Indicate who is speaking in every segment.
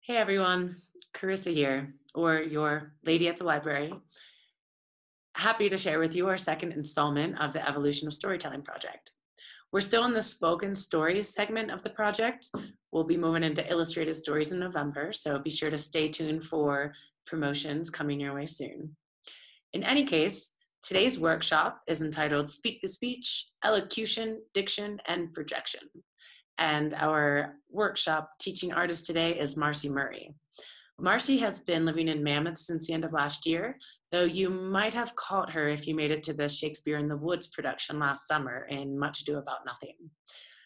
Speaker 1: Hey everyone, Carissa here, or your lady at the library. Happy to share with you our second installment of the Evolution of Storytelling project. We're still in the spoken stories segment of the project. We'll be moving into illustrated stories in November, so be sure to stay tuned for promotions coming your way soon. In any case, today's workshop is entitled Speak the Speech, Elocution, Diction, and Projection. And our workshop teaching artist today is MARCY Murray. MARCY has been living in Mammoth since the end of last year, though you might have caught her if you made it to the Shakespeare in the Woods production last summer in Much Ado About Nothing.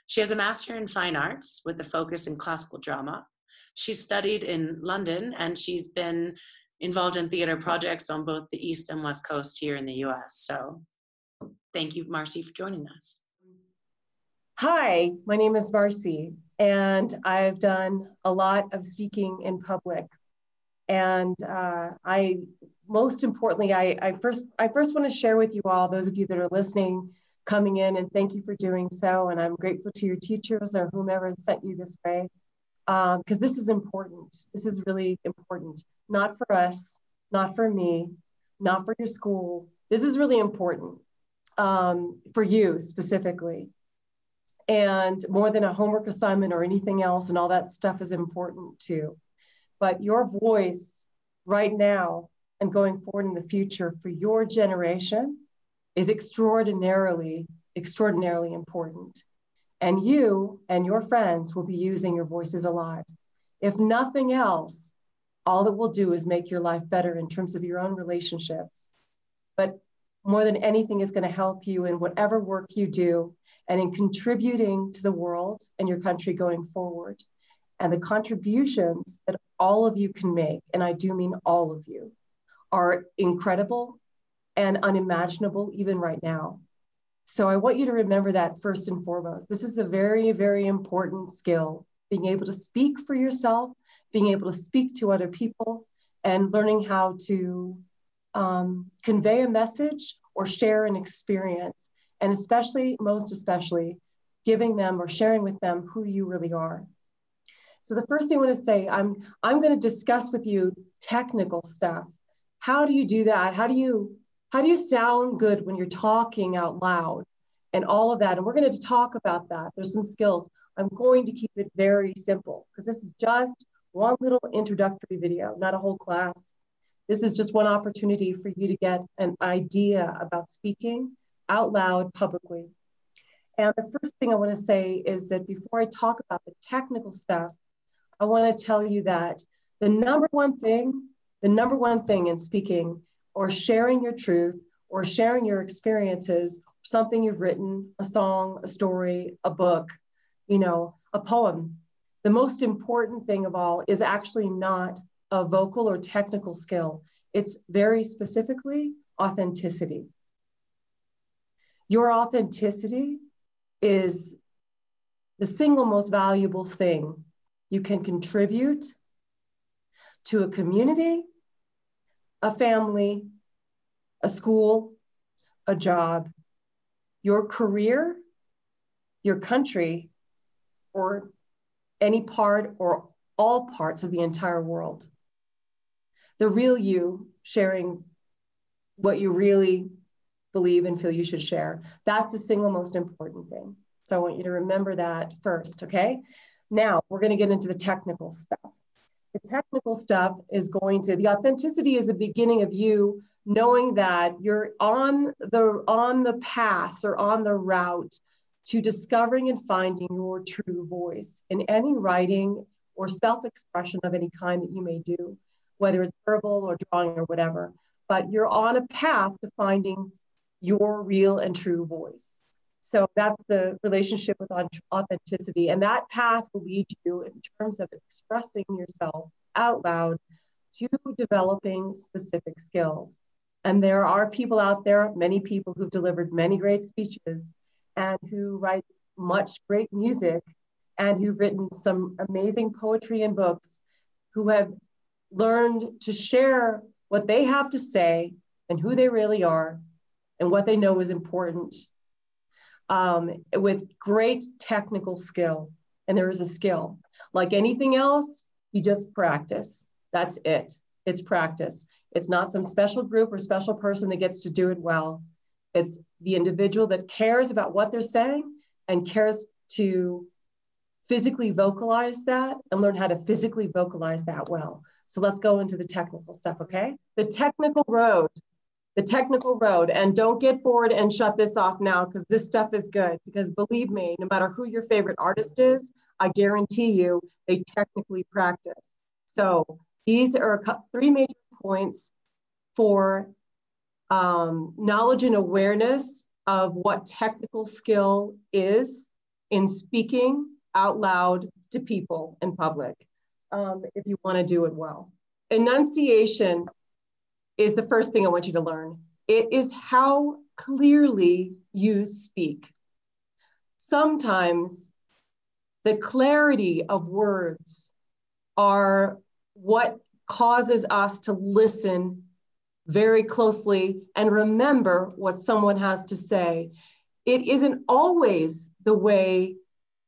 Speaker 1: She has a master in fine arts with a focus in classical drama. She's studied in London and she's been involved in theater projects on both the East and West Coast here in the US. So thank you, MARCY, for joining us.
Speaker 2: Hi, my name is MARCY, and I've done a lot of speaking in public. And most importantly, I first want to share with you all, those of you that are listening, coming in, and thank you for doing so. And I'm grateful to your teachers or whomever sent you this way, because this is important. This is really important, not for us, not for me, not for your school. This is really important for you specifically. And more than a homework assignment or anything else, and all that stuff is important too. But your voice right now and going forward in the future for your generation is extraordinarily, extraordinarily important. And you and your friends will be using your voices a lot. If nothing else, all it will do is make your life better in terms of your own relationships. But more than anything is going to help you in whatever work you do and in contributing to the world and your country going forward. And the contributions that all of you can make, and I do mean all of you, are incredible and unimaginable even right now. So I want you to remember that first and foremost. This is a very, very important skill, being able to speak for yourself, being able to speak to other people, and learning how to convey a message or share an experience, and especially, most especially, giving them or sharing with them who you really are. So the first thing I want to say, I'm going to discuss with you technical stuff. How do you do that? How do you sound good when you're talking out loud and all of that? And we're going to talk about that. There's some skills. I'm going to keep it very simple because this is just one little introductory video, not a whole class. This is just one opportunity for you to get an idea about speaking out loud publicly. And the first thing I want to say is that before I talk about the technical stuff, I want to tell you that the number one thing in speaking or sharing your truth or sharing your experiences, something you've written, a song, a story, a book, a poem, the most important thing of all is actually not a vocal or technical skill. It's very specifically authenticity. Your authenticity is the single most valuable thing you can contribute to a community, a family, a school, a job, your career, your country, or any part or all parts of the entire world. The real you sharing what you really believe and feel you should share. That's the single most important thing. So I want you to remember that first, okay? Now we're going to get into the technical stuff. The technical stuff is the authenticity is the beginning of you knowing that you're on the path or on the route to discovering and finding your true voice in any writing or self-expression of any kind that you may do, whether it's verbal or drawing or whatever. But you're on a path to finding your real and true voice. So that's the relationship with authenticity. And that path will lead you in terms of expressing yourself out loud to developing specific skills. And there are people out there, many people who've delivered many great speeches and who write much great music and who've written some amazing poetry and books, who have learned to share what they have to say and who they really are and what they know is important with great technical skill. And there is a skill. Like anything else, You just practice. That's it. It's practice. It's not some special group or special person that gets to do it well. It's the individual that cares about what they're saying and cares to physically vocalize that and learn how to physically vocalize that well. So let's go into the technical stuff, okay? The technical road. And don't get bored and shut this off now, because this stuff is good. Because believe me, no matter who your favorite artist is, I guarantee you they technically practice. So these are three major points for knowledge and awareness of what technical skill is in speaking out loud to people in public, if you want to do it well. Enunciation is the first thing I want you to learn. It is how clearly you speak. Sometimes the clarity of words are what causes us to listen very closely and remember what someone has to say. It isn't always the way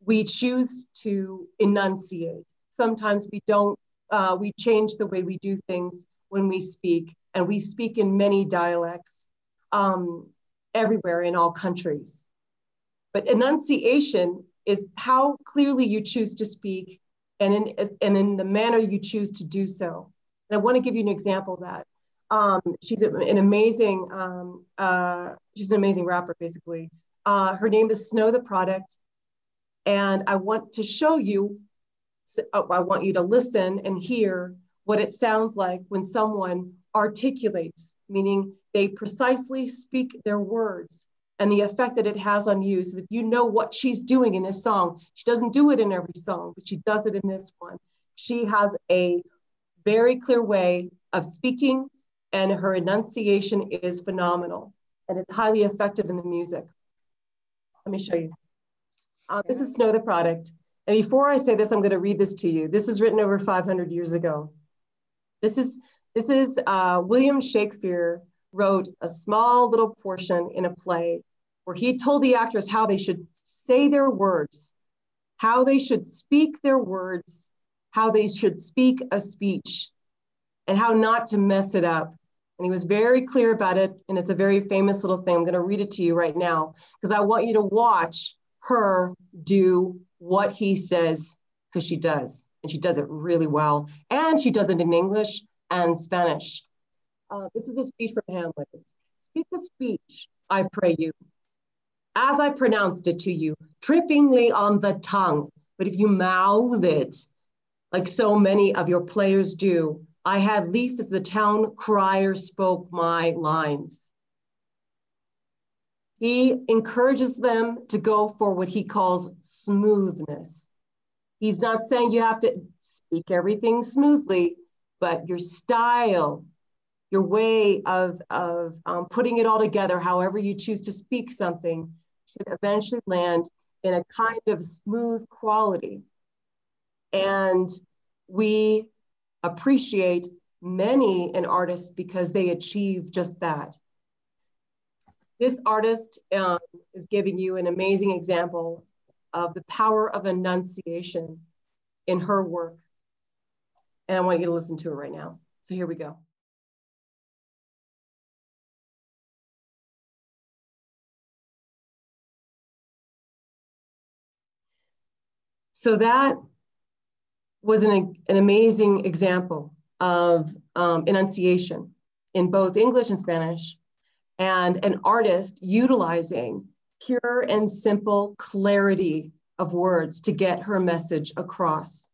Speaker 2: we choose to enunciate. Sometimes we don't, we change the way we do things when we speak, and we speak in many dialects everywhere in all countries. But enunciation is how clearly you choose to speak and in the manner you choose to do so. And I want to give you an example of that. She's an amazing rapper, basically. Her name is Snow the Product. And I want to show you, I want you to listen and hear what it sounds like when someone articulates, meaning they precisely speak their words, and the effect that it has on you, so that you know what she's doing in this song. She doesn't do it in every song, but she does it in this one. She has a very clear way of speaking, and her enunciation is phenomenal, and it's highly effective in the music. Let me show you. This is Snow the Product. And before I say this, I'm going to read this to you. This is written over 500 years ago. This is William Shakespeare wrote a small little portion in a play where he told the actors how they should say their words, how they should speak their words, how they should speak a speech, and how not to mess it up. And he was very clear about it, and it's a very famous little thing. I'm going to read it to you right now, because I want you to watch her do what he says, because she does, and she does it really well. And she does it in English and Spanish. This is a speech from Hamlet. Speak the speech, I pray you, as I pronounced it to you, trippingly on the tongue. But if you mouth it, like so many of your players do, I had lief as the town crier spoke my lines. He encourages them to go for what he calls smoothness. He's not saying you have to speak everything smoothly, but your style, your way of putting it all together, however you choose to speak something, should eventually land in a kind of smooth quality. And we appreciate many an artist because they achieve just that. This artist is giving you an amazing example of the power of enunciation in her work. And I want you to listen to it right now. So here we go. So that was an amazing example of enunciation in both English and Spanish, and an artist utilizing pure and simple clarity of words to get her message across.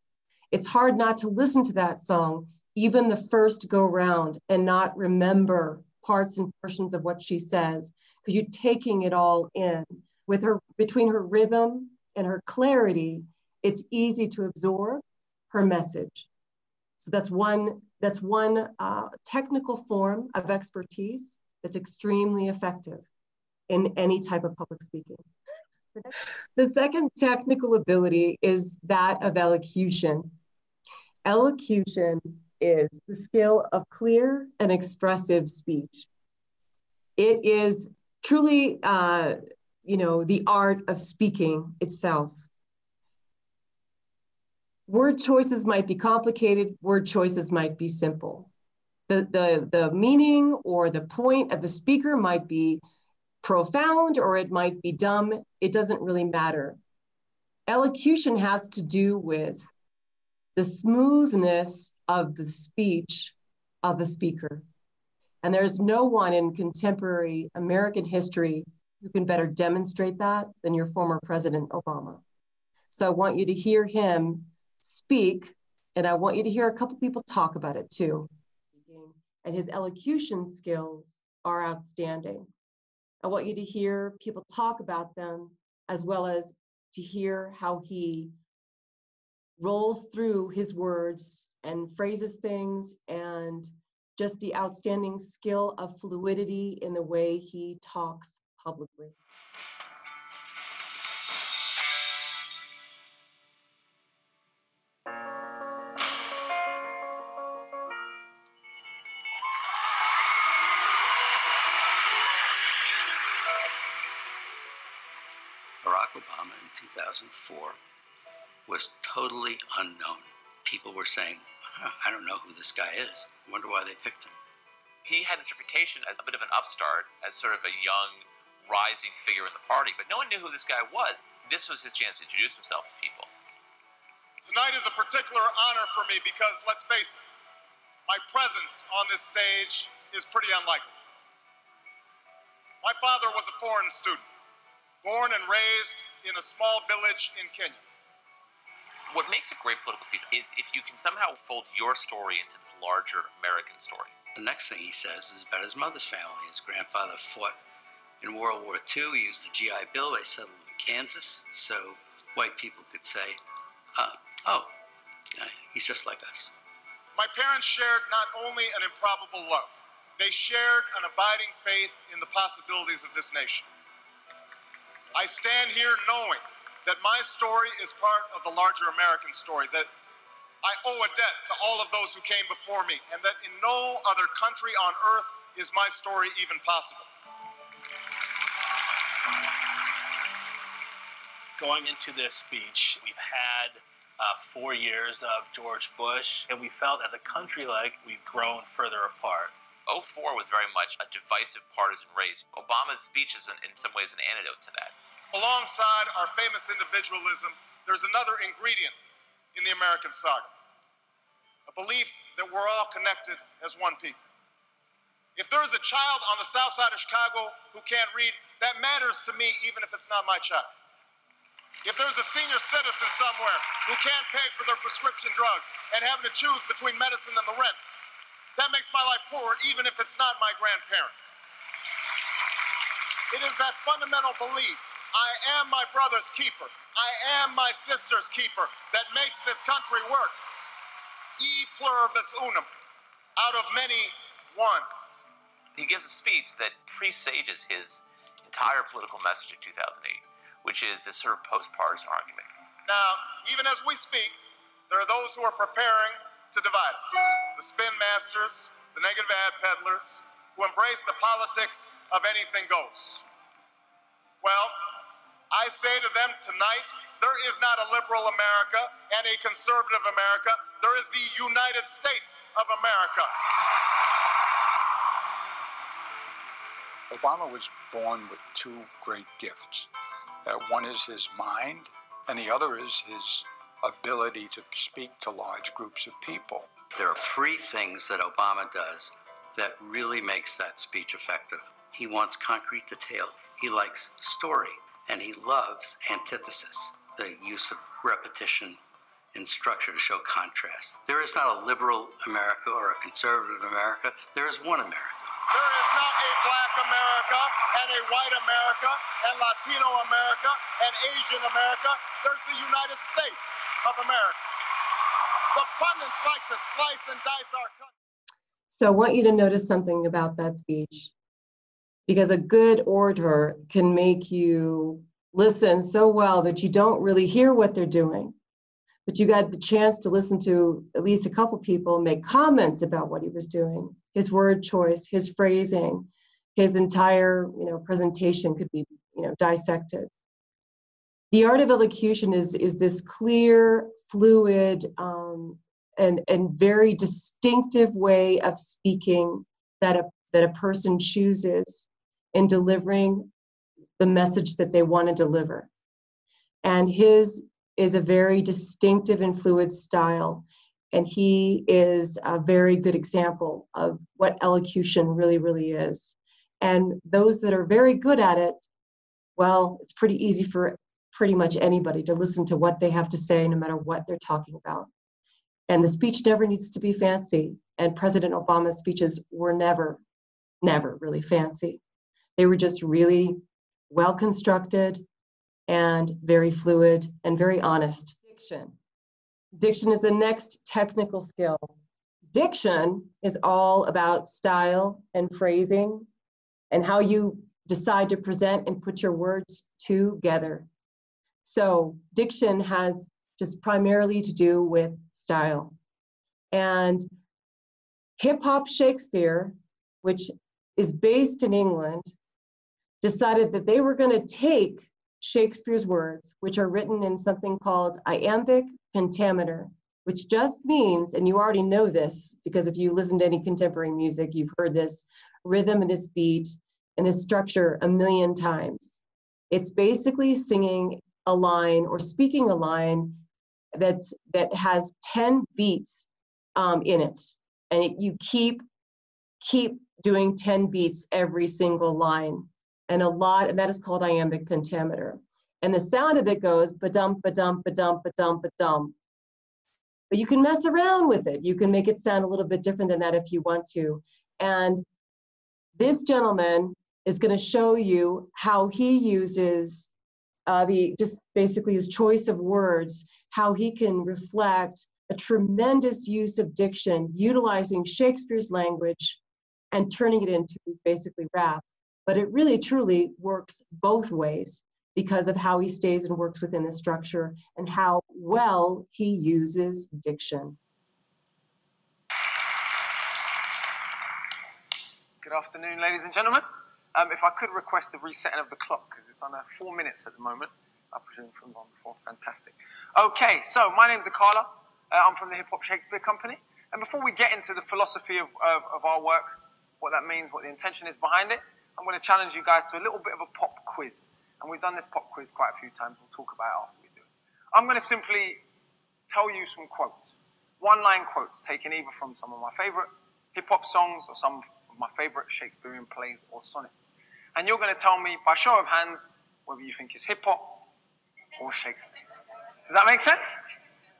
Speaker 2: It's hard not to listen to that song, even the first go round, and not remember parts and portions of what she says, because you're taking it all in. With her, between her rhythm and her clarity, it's easy to absorb her message. So that's one technical form of expertise that's extremely effective in any type of public speaking. The second technical ability is that of elocution. Elocution is the skill of clear and expressive speech. It is truly, the art of speaking itself. Word choices might be complicated, word choices might be simple. The meaning or the point of the speaker might be profound or it might be dumb. It doesn't really matter. Elocution has to do with the smoothness of the speech of the speaker. And there's no one in contemporary American history who can better demonstrate that than your former President Obama. So I want you to hear him speak, and I want you to hear a couple people talk about it too. And his elocution skills are outstanding. I want you to hear people talk about them, as well as to hear how he rolls through his words and phrases things, and just the outstanding skill of fluidity in the way he talks publicly.
Speaker 3: Barack Obama in 2004 was totally unknown. People were saying, I don't know who this guy is. I wonder why they picked him.
Speaker 4: He had his reputation as a bit of an upstart, as sort of a young, rising figure in the party, but no one knew who this guy was. This was his chance to introduce himself to people.
Speaker 5: Tonight is a particular honor for me because, let's face it, my presence on this stage is pretty unlikely. My father was a foreign student, born and raised in a small village in Kenya.
Speaker 4: What makes a great political speech is if you can somehow fold your story into this larger American story.
Speaker 3: The next thing he says is about his mother's family. His grandfather fought in World War II. He used the GI Bill. They settled in Kansas, so white people could say, he's just like us.
Speaker 5: My parents shared not only an improbable love, they shared an abiding faith in the possibilities of this nation. I stand here knowing that my story is part of the larger American story, that I owe a debt to all of those who came before me, and that in no other country on earth is my story even possible.
Speaker 6: Going into this speech, we've had 4 years of George Bush, and we felt as a country like we've grown further apart.
Speaker 4: 2004 was very much a divisive partisan race. Obama's speech is in some ways an antidote to that.
Speaker 5: Alongside our famous individualism, there's another ingredient in the American saga, a belief that we're all connected as one people. If there is a child on the south side of Chicago who can't read, that matters to me even if it's not my child. If there's a senior citizen somewhere who can't pay for their prescription drugs and having to choose between medicine and the rent, that makes my life poor even if it's not my grandparent. It is that fundamental belief, I am my brother's keeper, I am my sister's keeper, that makes this country work. E pluribus unum, out of many, one.
Speaker 4: He gives a speech that presages his entire political message in 2008, which is this sort of post-partisan argument.
Speaker 5: Now, even as we speak, there are those who are preparing to divide us. The spin masters, the negative ad peddlers, who embrace the politics of anything goes. Well, I say to them tonight, there is not a liberal America and a conservative America. There is the United States of America.
Speaker 7: Obama was born with two great gifts. One is his mind, and the other is his ability to speak to large groups of people.
Speaker 3: There are three things that Obama does that really makes that speech effective. He wants concrete detail. He likes story, and he loves antithesis, the use of repetition in structure to show contrast. There is not a liberal America or a conservative America. There is one America.
Speaker 5: There is not a black America and a white America and Latino America and Asian America. There's the United States of America. The pundits like to slice and dice our country.
Speaker 2: So I want you to notice something about that speech, because a good orator can make you listen so well that you don't really hear what they're doing, but you got the chance to listen to at least a couple people make comments about what he was doing, his word choice, his phrasing, his entire presentation could be dissected. The art of elocution is this clear, fluid, and very distinctive way of speaking that a person chooses in delivering the message that they want to deliver. And his is a very distinctive and fluid style. And he is a very good example of what elocution really, really is. And those that are very good at it, well, it's pretty easy for pretty much anybody to listen to what they have to say, no matter what they're talking about. And the speech never needs to be fancy. And President Obama's speeches were never really fancy. They were just really well constructed and very fluid and very honest. Diction is the next technical skill. Diction is all about style and phrasing and how you decide to present and put your words together. So diction has just primarily to do with style. And hip-hop Shakespeare, which is based in England, decided that they were going to take Shakespeare's words, which are written in something called iambic pentameter, which just means, and you already know this, because if you listen to any contemporary music, you've heard this rhythm and this beat and this structure a million times. It's basically singing a line or speaking a line that has 10 beats in it. And you keep doing 10 beats every single line. And that is called iambic pentameter. And the sound of it goes ba-dum, ba-dum, ba-dum, ba-dum, ba-dum. But you can mess around with it. You can make it sound a little bit different than that if you want to. And this gentleman is going to show you how he uses just basically his choice of words, how he can reflect a tremendous use of diction, utilizing Shakespeare's language and turning it into basically rap. But it really, truly works both ways because of how he stays and works within the structure and how well he uses diction.
Speaker 8: Good afternoon, ladies and gentlemen. If I could request the resetting of the clock, because it's on 4 minutes at the moment. I presume from the one before. Fantastic. Okay, so my name's Akala. I'm from the Hip Hop Shakespeare Company. And before we get into the philosophy of our work, what that means, what the intention is behind it, I'm going to challenge you guys to a little bit of a pop quiz. And we've done this pop quiz quite a few times. We'll talk about it after we do it. I'm going to simply tell you some quotes. One-line quotes taken either from some of my favorite hip-hop songs or some of my favorite Shakespearean plays or sonnets. And you're going to tell me, by show of hands, whether you think it's hip-hop or Shakespeare. Does that make sense?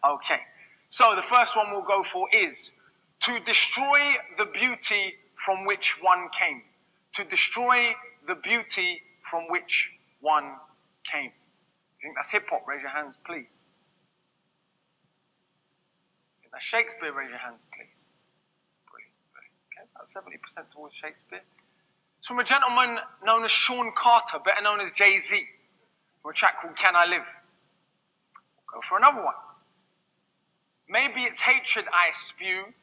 Speaker 8: Okay. So the first one we'll go for is, to destroy the beauty from which one came. To destroy the beauty from which one came. You think that's hip-hop? Raise your hands, please. If that's Shakespeare, raise your hands, please. Brilliant, brilliant. Okay, about 70% towards Shakespeare. It's from a gentleman known as Sean Carter, better known as Jay-Z, from a track called Can I Live? We'll go for another one. Maybe it's hatred I spew,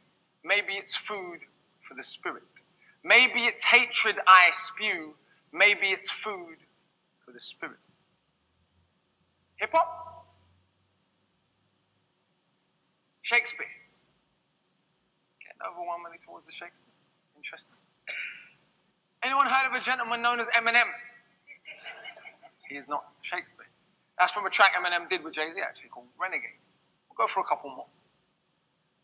Speaker 8: maybe it's food for the spirit. Maybe it's hatred I spew, maybe it's food for the spirit. Hip-hop? Shakespeare. Okay, another one running towards the Shakespeare. Interesting. Anyone heard of a gentleman known as Eminem? He is not Shakespeare. That's from a track Eminem did with Jay-Z, actually, called Renegade. We'll go for a couple more.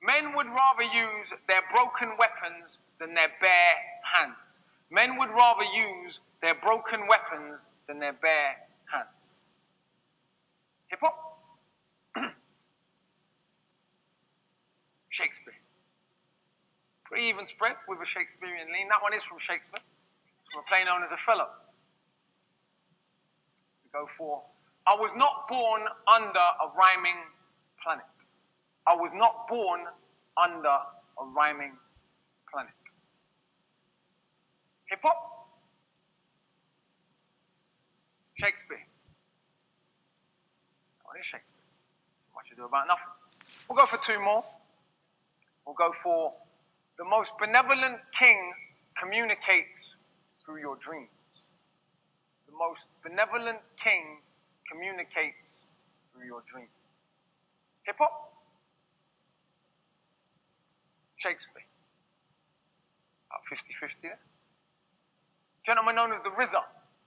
Speaker 8: Men would rather use their broken weapons than their bare hands. Men would rather use their broken weapons than their bare hands. Hip-hop? Shakespeare. Pretty even spread with a Shakespearean lean. That one is from Shakespeare. It's from a play known as Othello. We go for, I was not born under a rhyming planet. I was not born under a rhyming planet. Hip-hop? Shakespeare. What is Shakespeare? So much ado about nothing. We'll go for two more. We'll go for, the most benevolent king communicates through your dreams. The most benevolent king communicates through your dreams. Hip-hop? Shakespeare. About 50-50 there. Gentleman known as the RZA,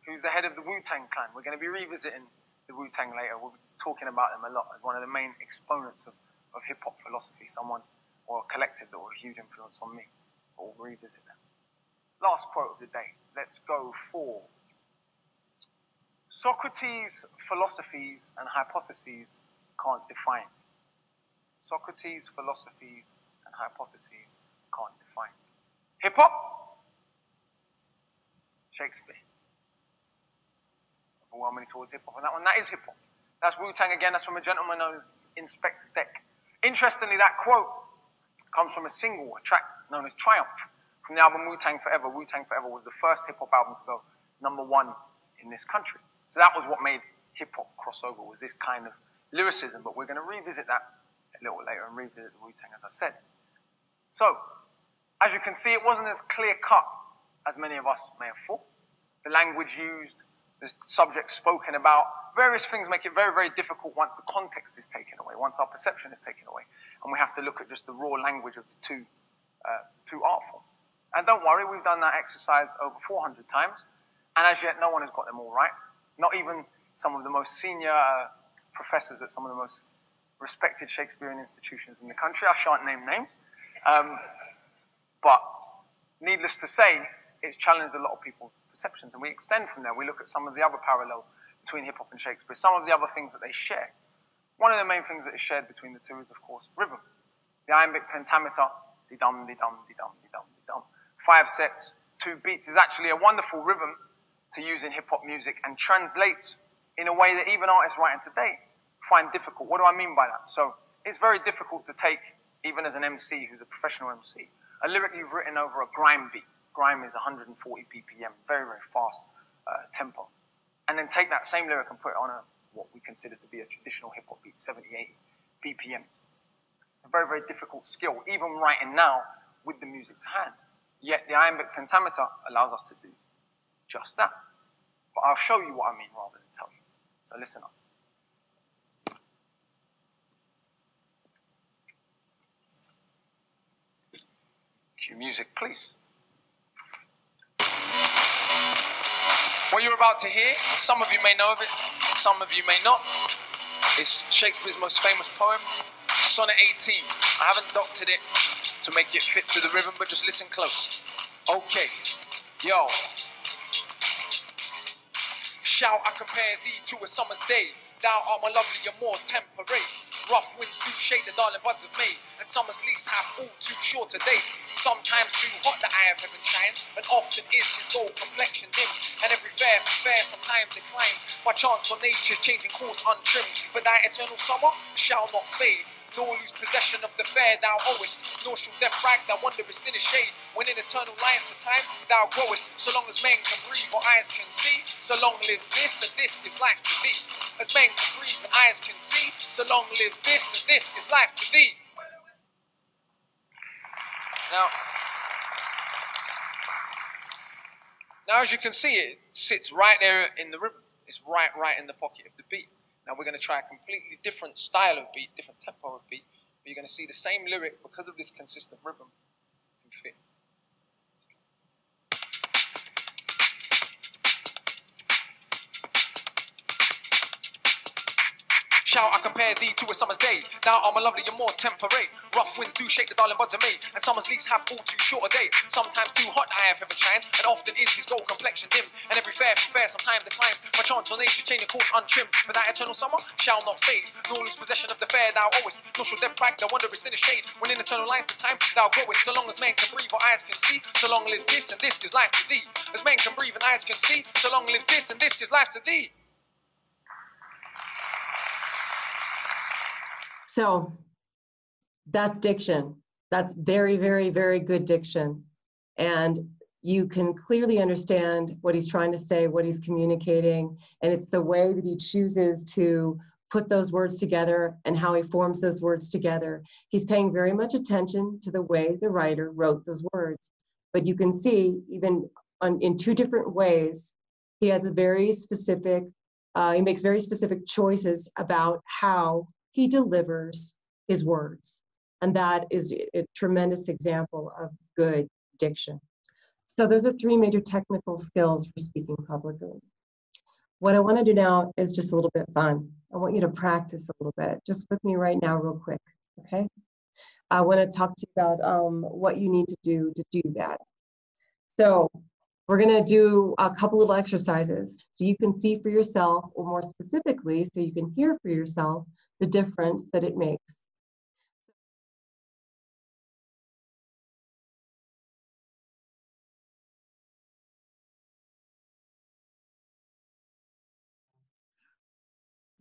Speaker 8: who's the head of the Wu-Tang Clan. We're going to be revisiting the Wu-Tang later. We'll be talking about them a lot as one of the main exponents of hip-hop philosophy, someone or a collective that were a huge influence on me. But we'll revisit them. Last quote of the day. Let's go for Socrates' philosophies and hypotheses can't define. Socrates' philosophies and hypotheses can't define. Hip-hop? Shakespeare. Overwhelmingly towards hip-hop on that one. That is hip-hop. That's Wu-Tang again. That's from a gentleman known as Inspector Deck. Interestingly, that quote comes from a single, a track known as Triumph, from the album Wu-Tang Forever. Wu-Tang Forever was the first hip-hop album to go #1 in this country. So that was what made hip-hop crossover, was this kind of lyricism. But we're going to revisit that a little later and revisit the Wu-Tang, as I said. So, as you can see, it wasn't as clear-cut as many of us may have thought. The language used, the subject spoken about, various things make it very, very difficult once the context is taken away, once our perception is taken away. And we have to look at just the raw language of the two art forms. And don't worry, we've done that exercise over 400 times. And as yet, no one has got them all right. Not even some of the most senior professors at some of the most respected Shakespearean institutions in the country. I shan't name names. But needless to say, it's challenged a lot of people's perceptions. And we extend from there. We look at some of the other parallels between hip-hop and Shakespeare, some of the other things that they share. One of the main things that is shared between the two is, of course, rhythm. The iambic pentameter, de-dum, de-dum, de-dum, de-dum, de-dum. 5 sets, 2 beats is actually a wonderful rhythm to use in hip-hop music and translates in a way that even artists writing today find difficult. What do I mean by that? So it's very difficult to take, even as an MC who's a professional MC, a lyric you've written over a grime beat. Grime is 140 BPM, very, very fast tempo. And then take that same lyric and put it on what we consider to be a traditional hip-hop beat, 70, 80 BPMs. A very, very difficult skill, even writing now with the music to hand. Yet the iambic pentameter allows us to do just that. But I'll show you what I mean rather than tell you. So listen up. Cue music, please. What you're about to hear, some of you may know of it, some of you may not. It's Shakespeare's most famous poem, Sonnet 18. I haven't doctored it to make it fit to the rhythm, but just listen close. Okay, yo. Shall I compare thee to a summer's day? Thou art my lovely and more temperate. Rough winds do shake the darling buds of May, and summer's lease have all too short a date. Sometimes too hot the eye of heaven shines, and often is his gold complexion dim. And every fair sometimes declines, by chance or nature's changing course untrimmed. But thy eternal summer shall not fade, nor lose possession of the fair thou owest, nor shall death rag thou wanderest in a shade. When in eternal lines to time thou growest, so long as men can breathe or eyes can see, so long lives this, and this gives life to thee. As men can breathe and eyes can see, so long lives this, and this gives life to thee. Now as you can see, it sits right there in the rhythm. It's right in the pocket of the beat. Now we're going to try a completely different style of beat, different tempo of beat, but you're going to see the same lyric because of this consistent rhythm to fit. Shall I compare thee to a summer's day? Thou art my lovely and more temperate. Rough winds do shake the darling buds of May, and summer's leaves have all too short a day. Sometimes too hot the eye of heaven shines, and often is his gold complexion dim. And every fair from fair sometimes declines, by chance or nature changing course untrimmed. But that eternal summer shall not fade, nor lose possession of the fair thou owest, nor shall death brag thou wanderest in the shade. When in eternal lines to time thou growest, so long as men can breathe or eyes can see, so long lives this, and this gives life to thee. As men can breathe and eyes can see, so long lives this, and this gives life to thee.
Speaker 2: So that's diction. That's very, very, very good diction. And you can clearly understand what he's trying to say, what he's communicating, and it's the way that he chooses to put those words together and how he forms those words together. He's paying very much attention to the way the writer wrote those words. But you can see, even in 2 different ways, he has a very specific He makes very specific choices about how he delivers his words. And that is a tremendous example of good diction. So those are 3 major technical skills for speaking publicly. What I want to do now is just a little bit fun. I want you to practice a little bit, just with me right now real quick, okay? I want to talk to you about what you need to do that. So we're going to do a couple of exercises so you can see for yourself, or more specifically, so you can hear for yourself the difference that it makes.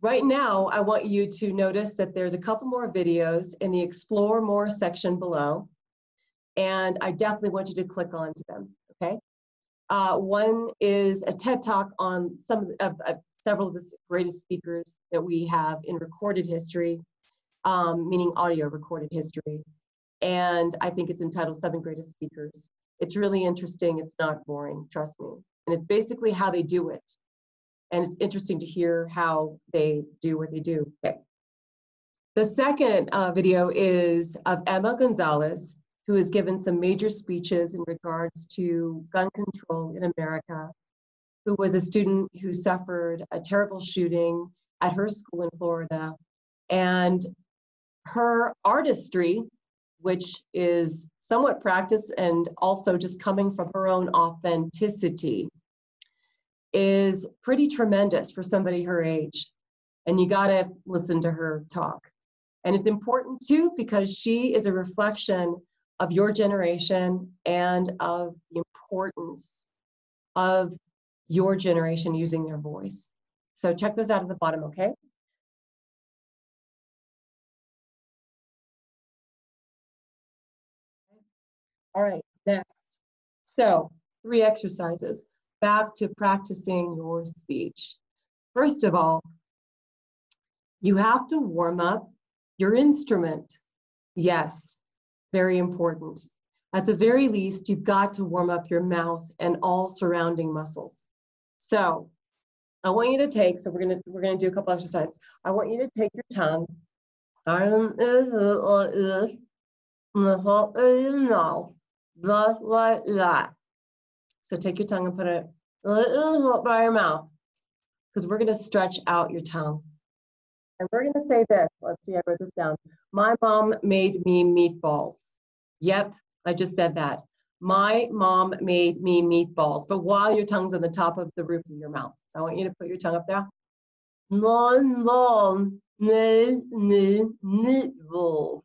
Speaker 2: Right now, I want you to notice that there's a couple more videos in the Explore More section below, and I definitely want you to click onto them, okay? One is a TED Talk on several of the greatest speakers that we have in recorded history, meaning audio recorded history. And I think it's entitled 7 Greatest Speakers. It's really interesting. It's not boring, trust me. And it's basically how they do it. And it's interesting to hear how they do what they do. Okay. The second video is of Emma Gonzalez, who has given some major speeches in regards to gun control in America, who was a student who suffered a terrible shooting at her school in Florida. And her artistry, which is somewhat practiced and also just coming from her own authenticity, is pretty tremendous for somebody her age. And you gotta listen to her talk. And it's important too, because she is a reflection of your generation and of the importance of your generation using their voice. So check those out at the bottom, okay? All right, next. So 3 exercises. Back to practicing your speech. First of all, you have to warm up your instrument. Yes, very important. At the very least, you've got to warm up your mouth and all surrounding muscles. So I want you to take, so we're gonna do a couple exercises. I want you to take your tongue just like that. So take your tongue and put it by your mouth, because we're gonna stretch out your tongue. And we're gonna say this, let's see, I wrote this down. My mom made me meatballs. Yep, I just said that. My mom made me meatballs, but while your tongue's on the top of the roof of your mouth. So I want you to put your tongue up there. My mom made me meatballs.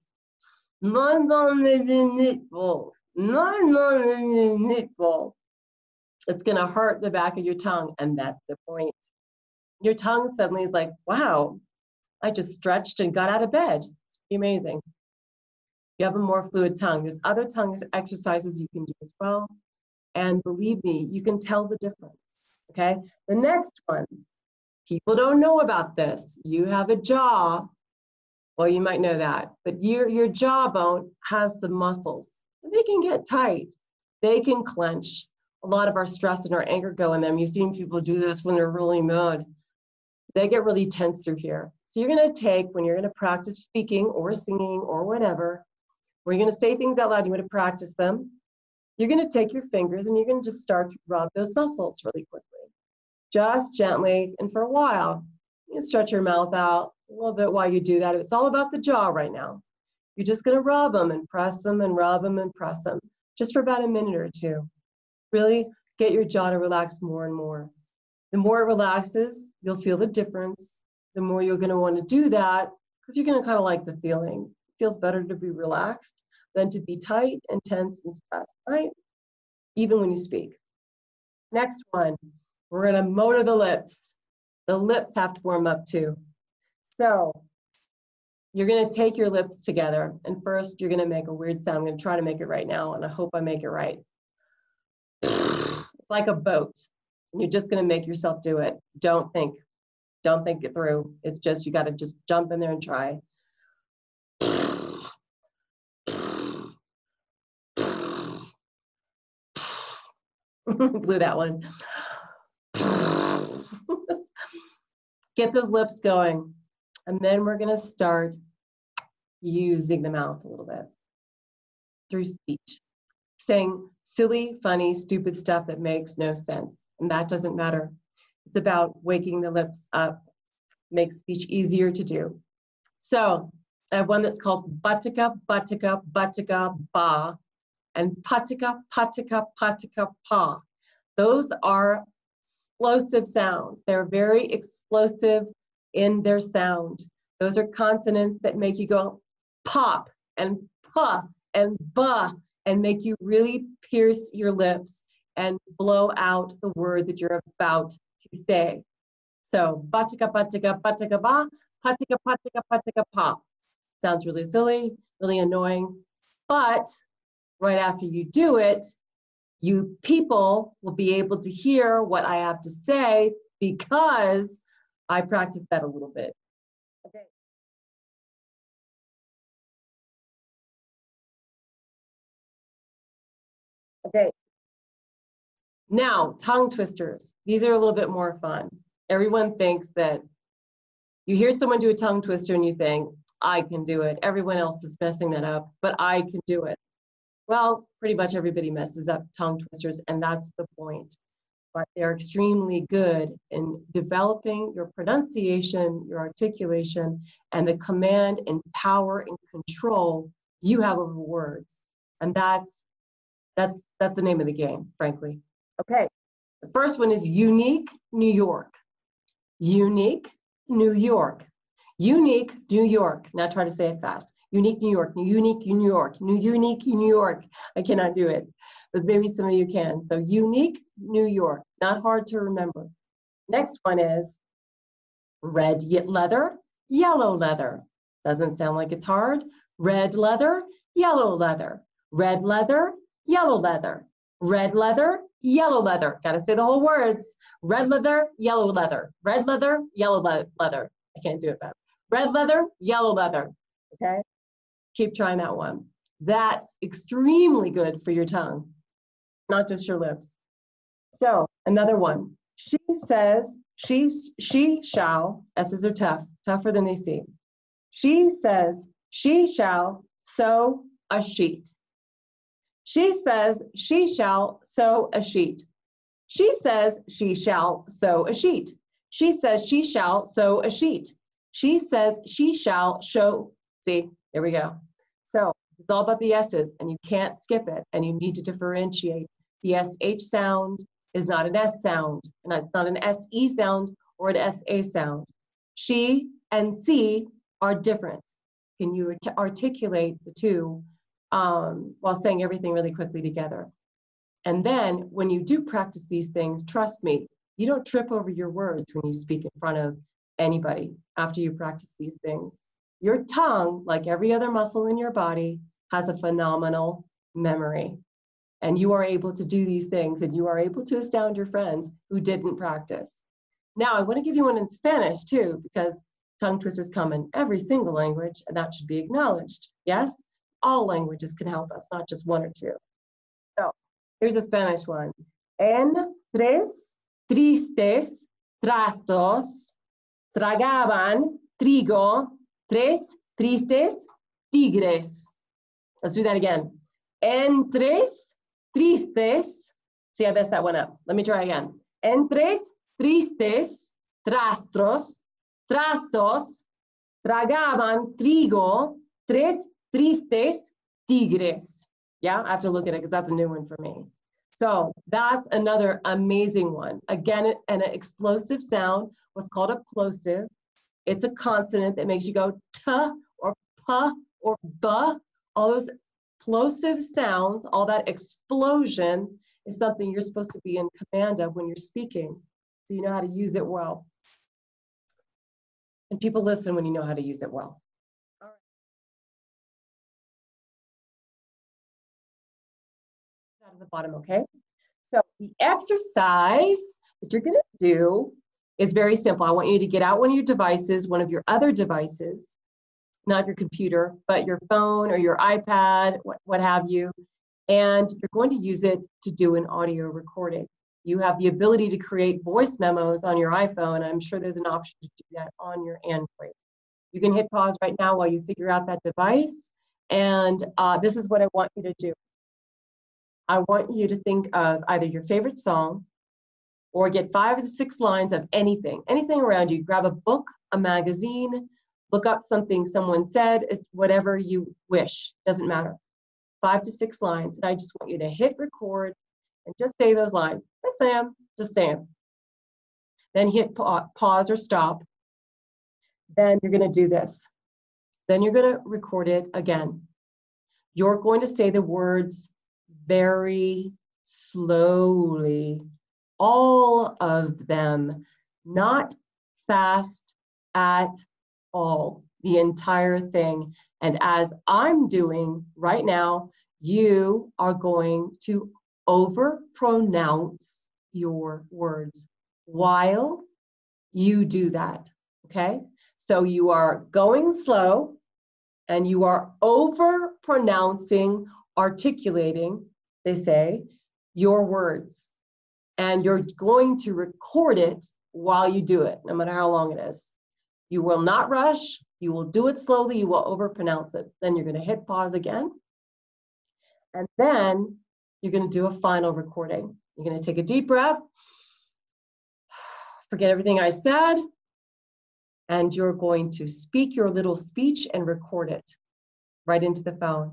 Speaker 2: My mom made me meatballs. My mom made me meatballs. It's gonna hurt the back of your tongue, and that's the point. Your tongue suddenly is like, wow, I just stretched and got out of bed. It's pretty amazing. You have a more fluid tongue. There's other tongue exercises you can do as well. And believe me, you can tell the difference, okay? The next one, people don't know about this. You have a jaw. Well, you might know that, but your jawbone has some muscles. They can get tight. They can clench. A lot of our stress and our anger go in them. You've seen people do this when they're really mad. They get really tense through here. So you're gonna take, when you're gonna practice speaking or singing or whatever, where you're gonna say things out loud, you wanna practice them, you're gonna take your fingers and you're gonna just start to rub those muscles really quickly. Just gently, and for a while, you can stretch your mouth out a little bit while you do that. It's all about the jaw right now. You're just gonna rub them and press them and rub them and press them, just for about a minute or 2. Really get your jaw to relax more and more. The more it relaxes, you'll feel the difference. The more you're gonna wanna do that, because you're gonna kind of like the feeling. It feels better to be relaxed than to be tight and tense and stressed, right? Even when you speak. Next one, we're gonna motor the lips. The lips have to warm up too. So you're gonna take your lips together, and first you're gonna make a weird sound. I'm gonna try to make it right now, and I hope I make it right. It's like a boat. You're just gonna make yourself do it. Don't think it through. It's just, you gotta just jump in there and try. Blew that one. Get those lips going. And then we're going to start using the mouth a little bit through speech, saying silly, funny, stupid stuff that makes no sense. And that doesn't matter. It's about waking the lips up, makes speech easier to do. So I have one that's called Batika, Batika, Batika, Ba, and Patika, Patika, Patika, Pa. Those are explosive sounds. They're very explosive in their sound. Those are consonants that make you go pop and puh and buh and make you really pierce your lips and blow out the word that you're about to say. So Batika, Batika, Batika, Ba, Patika, Patika, Patika, Pa. Sounds really silly, really annoying, but right after you do it, you people will be able to hear what I have to say because I practiced that a little bit. Okay. Okay. Now, tongue twisters. These are a little bit more fun. Everyone thinks that you hear someone do a tongue twister and you think, I can do it. Everyone else is messing that up, but I can do it. Well, pretty much everybody messes up tongue twisters, and that's the point. But they're extremely good in developing your pronunciation, your articulation, and the command and power and control you have over words. And that's the name of the game, frankly. Okay, the first one is unique New York. Unique New York. Unique New York. Now try to say it fast. Unique New York, unique New York, unique New York. I cannot do it, but maybe some of you can. So unique New York, not hard to remember. Next one is red leather, yellow leather. Doesn't sound like it's hard. Red leather, yellow leather. Red leather, yellow leather. Red leather, yellow leather. Got to say the whole words. Red leather, yellow leather. Red leather, yellow leather. I can't do it better. Red leather, yellow leather. Okay? Keep trying that one. That's extremely good for your tongue, not just your lips. So another one. She says, she shall, S's are tough, tougher than they seem. She says, she shall sew a sheet. She says, she shall sew a sheet. She says, she shall sew a sheet. She says, she shall sew a sheet. She says, she shall show, see, there we go. So it's all about the S's, and you can't skip it, and you need to differentiate. The SH sound is not an S sound, and it's not an SE sound or an SA sound. She and C are different. Can you articulate the two while saying everything really quickly together? And then when you do practice these things, trust me, you don't trip over your words when you speak in front of anybody after you practice these things. Your tongue, like every other muscle in your body, has a phenomenal memory. And you are able to do these things, and you are able to astound your friends who didn't practice. Now, I want to give you one in Spanish too, because tongue twisters come in every single language, and that should be acknowledged. Yes? All languages can help us, not just one or two. So, here's a Spanish one. En tres tristes trastos tragaban trigo tres tristes tigres. Let's do that again. En tres tristes, see, I messed that one up. Let me try again. En tres tristes trastos tragaban trigo tres tristes tigres. Yeah, I have to look at it because that's a new one for me. So that's another amazing one. Again, an explosive sound, what's called a plosive. It's a consonant that makes you go t or p or b. All those plosive sounds, all that explosion is something you're supposed to be in command of when you're speaking, so you know how to use it well. And people listen when you know how to use it well. All right. Out of the bottom, okay? So the exercise that you're going to do is very simple. I want you to get out one of your devices, one of your other devices, not your computer, but your phone or your iPad, what have you, and you're going to use it to do an audio recording. You have the ability to create voice memos on your iPhone. I'm sure there's an option to do that on your Android. You can hit pause right now while you figure out that device. And this is what I want you to do. I want you to think of either your favorite song or get 5 to 6 lines of anything around you. Grab a book, a magazine, look up something someone said, whatever you wish, doesn't matter. 5 to 6 lines. And I just want you to hit record and just say those lines. Just say them, just say them. Then hit pause or stop. Then you're gonna do this. Then you're gonna record it again. You're going to say the words very slowly, all of them, not fast at all, the entire thing. And as I'm doing right now, you are going to overpronounce your words while you do that, okay? So you are going slow and you are overpronouncing, articulating, they say, your words. And you're going to record it while you do it, no matter how long it is. You will not rush. You will do it slowly. You will overpronounce it. Then you're going to hit pause again. And then you're going to do a final recording. You're going to take a deep breath, forget everything I said, and you're going to speak your little speech and record it right into the phone.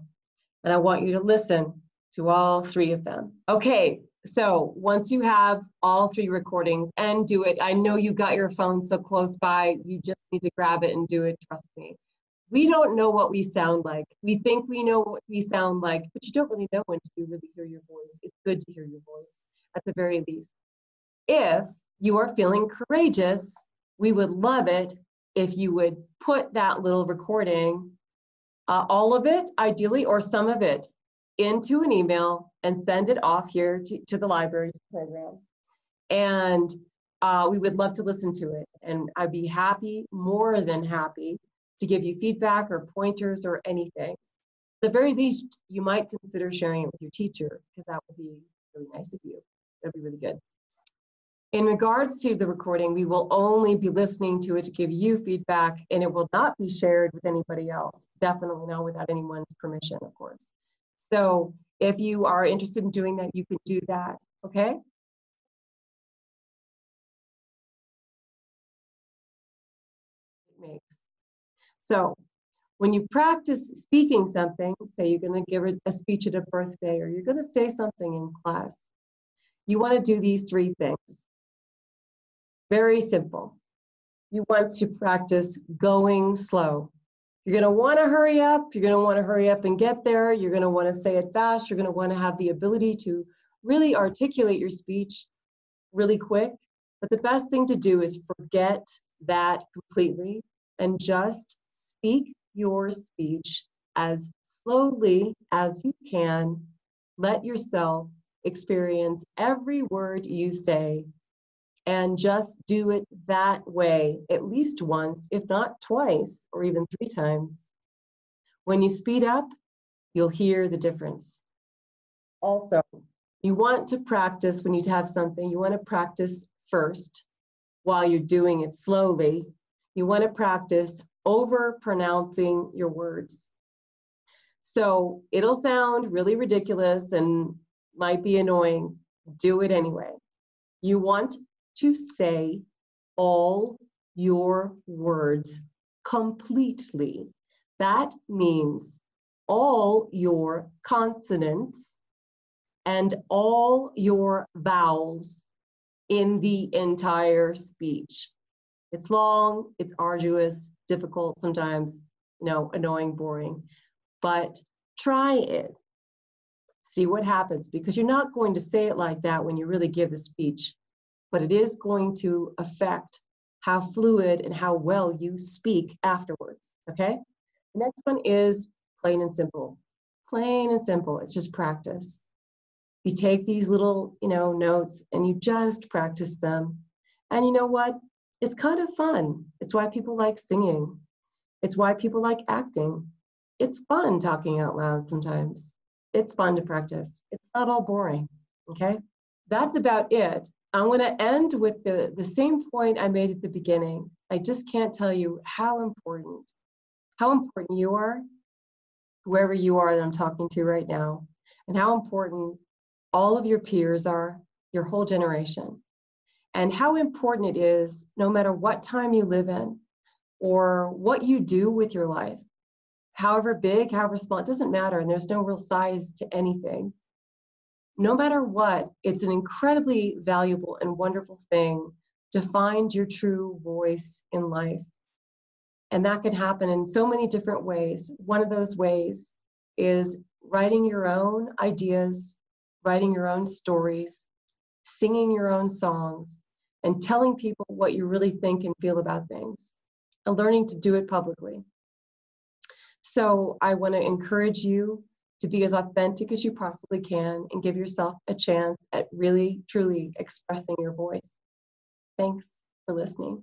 Speaker 2: And I want you to listen to all 3 of them. Okay, so once you have all 3 recordings, and do it, I know you got your phone so close by, you just need to grab it and do it, trust me. We don't know what we sound like. We think we know what we sound like, but you don't really know until you really hear your voice. It's good to hear your voice, at the very least. If you are feeling courageous, we would love it if you would put that little recording, all of it, ideally, or some of it, into an email and send it off here to the library program. And we would love to listen to it. And I'd be happy, more than happy, to give you feedback or pointers or anything. At the very least, you might consider sharing it with your teacher, because that would be really nice of you. That'd be really good. In regards to the recording, we will only be listening to it to give you feedback, and it will not be shared with anybody else. Definitely not without anyone's permission, of course. So if you are interested in doing that, you can do that, okay? It makes. So when you practice speaking something, say you're going to give a speech at a birthday, or you're going to say something in class, you want to do these 3 things. Very simple. You want to practice going slow. You're going to want to hurry up. You're going to want to hurry up and get there. You're going to want to say it fast. You're going to want to have the ability to really articulate your speech really quick. But the best thing to do is forget that completely and just speak your speech as slowly as you can. Let yourself experience every word you say, and just do it that way at least once, if not twice, or even 3 times. When you speed up, you'll hear the difference. Also, you want to practice when you have something, you want to practice first while you're doing it slowly. You want to practice over pronouncing your words. So it'll sound really ridiculous and might be annoying. Do it anyway. You want to say all your words completely. That means all your consonants and all your vowels in the entire speech. It's long, it's arduous, difficult sometimes, annoying, boring, but try it. See what happens, because you're not going to say it like that when you really give the speech, but it is going to affect how fluid and how well you speak afterwards, okay? The next one is plain and simple. Plain and simple, it's just practice. You take these little, notes and you just practice them. And you know what? It's kind of fun. It's why people like singing. It's why people like acting. It's fun talking out loud sometimes. It's fun to practice. It's not all boring, okay? that's about it. I want to end with the same point I made at the beginning. I just can't tell you how important you are, whoever you are that I'm talking to right now, and how important all of your peers are, your whole generation, and how important it is, no matter what time you live in or what you do with your life, however big, however small, it doesn't matter, and there's no real size to anything. No matter what, it's an incredibly valuable and wonderful thing to find your true voice in life. And that can happen in so many different ways. One of those ways is writing your own ideas, writing your own stories, singing your own songs, and telling people what you really think and feel about things, and learning to do it publicly. So I want to encourage you to be as authentic as you possibly can and give yourself a chance at really, truly expressing your voice. Thanks for listening.